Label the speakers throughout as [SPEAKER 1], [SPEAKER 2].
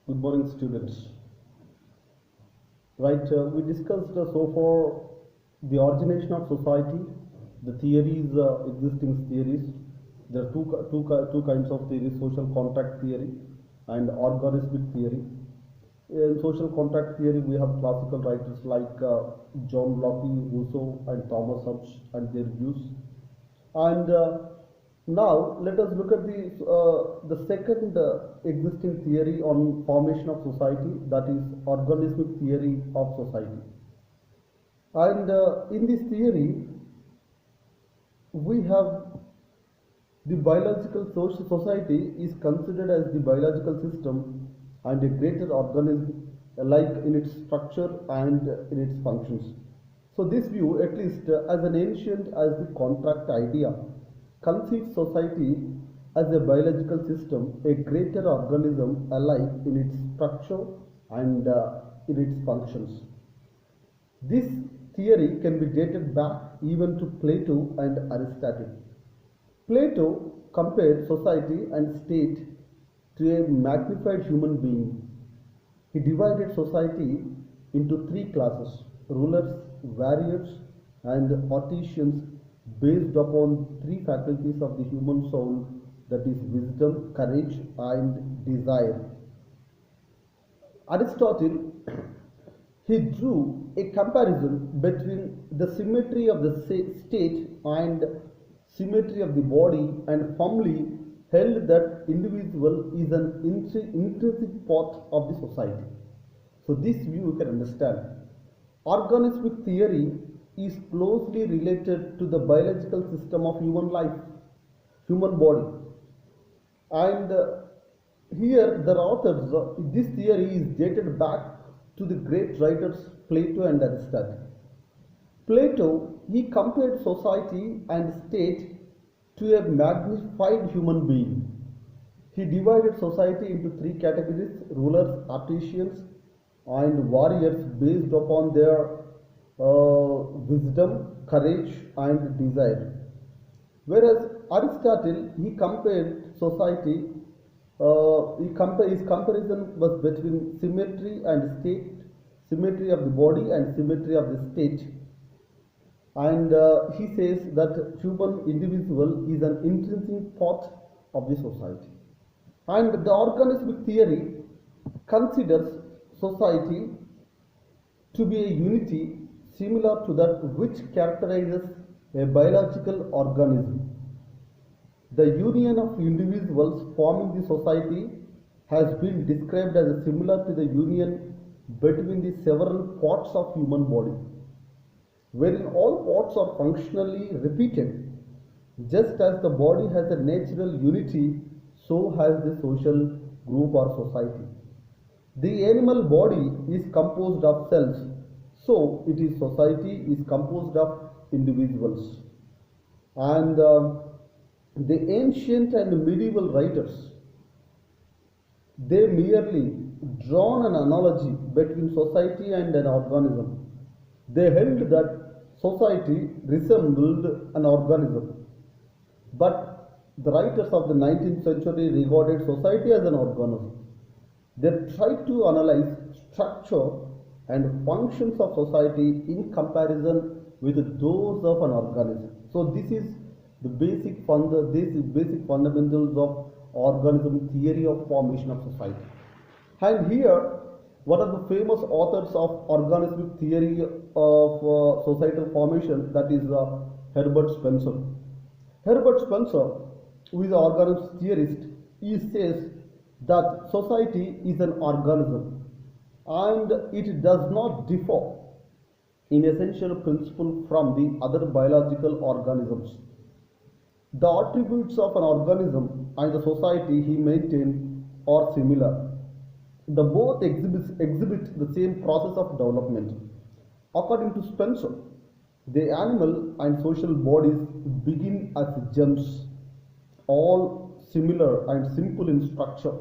[SPEAKER 1] Good morning, students. Right, we discussed so far the origination of society, the theories, existing theories. There are two kinds of theories: social contract theory and organismic theory. In social contract theory, we have classical writers like John Locke, Rousseau, and Thomas Hobbes and their views. And now let us look at the second existing theory on formation of society, that is organismic theory of society. And in this theory, we have the biological social society is considered as the biological system and a greater organism alike in its structure and in its functions. So this view, at least as an ancient as the contract idea, conceives society as a biological system, a greater organism alike in its structure and in its functions. This theory can be dated back even to Plato and Aristotle. Plato compared society and state to a magnified human being. He divided society into three classes: rulers, warriors, and artisans, based upon three faculties of the human soul, that is, wisdom, courage, and desire. Aristotle he drew a comparison between the symmetry of the state and symmetry of the body, and firmly held that individual is an intrinsic part of the society. So this view you can understand. Organismic theory is closely related to the biological system of human life, human body. And here the authors, this theory is dated back to the great writers Plato and Aristotle. Plato, he compared society and state to a magnified human being. He divided society into three categories: rulers, artisans, and warriors, based upon their wisdom, courage, and desire. Whereas Aristotle, he compared society, his comparison was between symmetry and state, symmetry of the body and symmetry of the state. And he says that human individual is an intrinsic part of the society. And the organismic theory considers society to be a unity similar to that which characterizes a biological organism. The union of individuals forming the society has been described as similar to the union between the several parts of human body, wherein all parts are functionally repeated. Just as the body has a natural unity, so has the social group or society. The animal body is composed of cells, so it is society is composed of individuals. And the ancient and medieval writers, they merely drawn an analogy between society and an organism. They held that society resembled an organism, but the writers of the 19th century regarded society as an organism. They tried to analyze structure and functions of society in comparison with those of an organism. So this is the basic fundamentals of organism theory of formation of society. And here, one of the famous authors of organismic theory of societal formation, that is Herbert Spencer. Herbert Spencer, who is an organism theorist, he says that society is an organism and it does not differ in essential principle from the other biological organisms. The attributes of an organism and the society he maintained are similar. The both exhibit the same process of development. According to Spencer, the animal and social bodies begin as germs, all similar and simple in structure.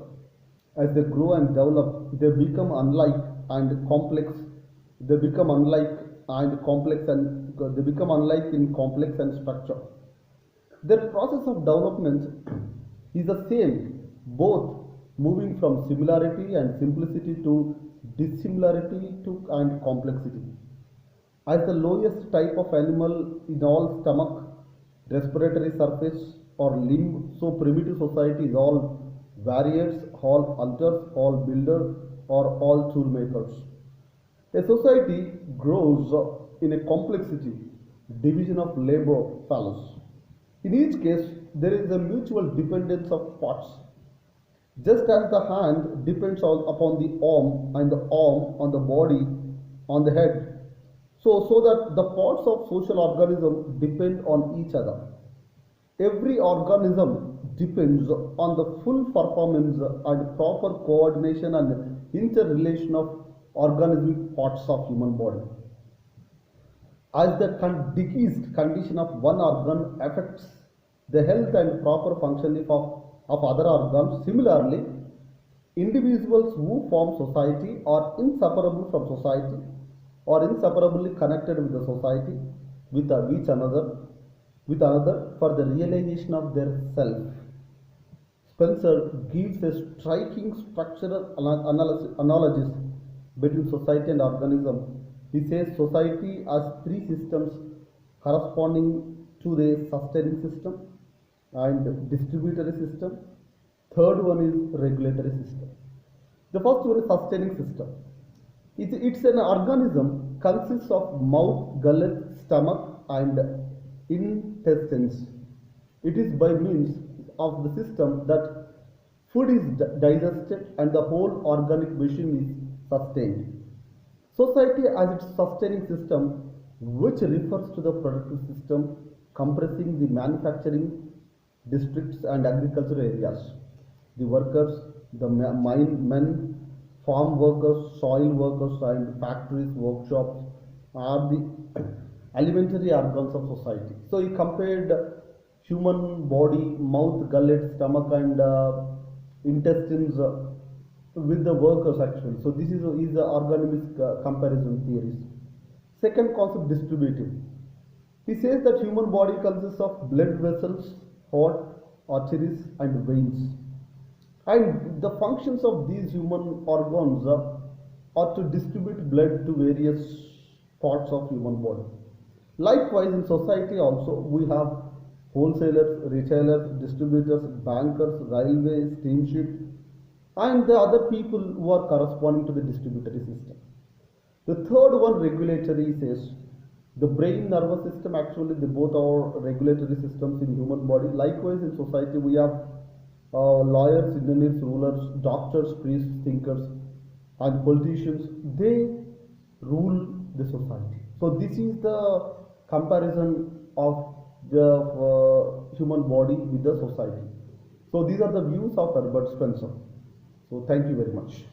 [SPEAKER 1] As they grow and develop, they become unlike and complex. They become unlike and complex, and they become unlike in complex and structure. Their process of development is the same both moving from similarity and simplicity to dissimilarity to and complexity. As the lowest type of animal in all stomach, respiratory surface or limb, so primitive society is all warriors, all hunters, all builders, or all tool makers. A society grows in a complexity, division of labor follows. In each case, there is a mutual dependence of parts. Just as the hand depends upon the arm and the arm on the body, on the head, so that the parts of social organism depend on each other. Every organism depends on the full performance and proper coordination and interrelation of organismic parts of human body. As the diseased condition of one organ affects the health and proper functioning of other organs, similarly, individuals who form society are inseparable from society or inseparably connected with the society, with each another, with another for the realization of their self. Spencer gives a striking structural analogies between society and organism. He says society has three systems corresponding to the sustaining system and distributory system. Third one is regulatory system. The first one is sustaining system. It's an organism consists of mouth, gullet, stomach, and intestines. It is by means of the system that food is digested and the whole organic machine is sustained. Society as its sustaining system, which refers to the productive system compressing the manufacturing districts and agricultural areas. The workers, the mine men, farm workers, soil workers, and factories, workshops are the alimentary organs of society. So he compared human body, mouth, gullet, stomach, and intestines with the workers actually. So this is the organometric comparison theories. Second concept, distributive. He says that human body consists of blood vessels, heart, arteries, and veins. And the functions of these human organs are to distribute blood to various parts of human body. Likewise, in society also we have wholesalers, retailers, distributors, bankers, railways, steamship, and the other people who are corresponding to the distributory system. The third one, regulatory, says the brain, nervous system, actually they both are regulatory systems in human body. Likewise, in society we have lawyers, engineers, rulers, doctors, priests, thinkers, and politicians. They rule the society. So this is the comparison of the human body with the society. So these are the views of Herbert Spencer. So thank you very much.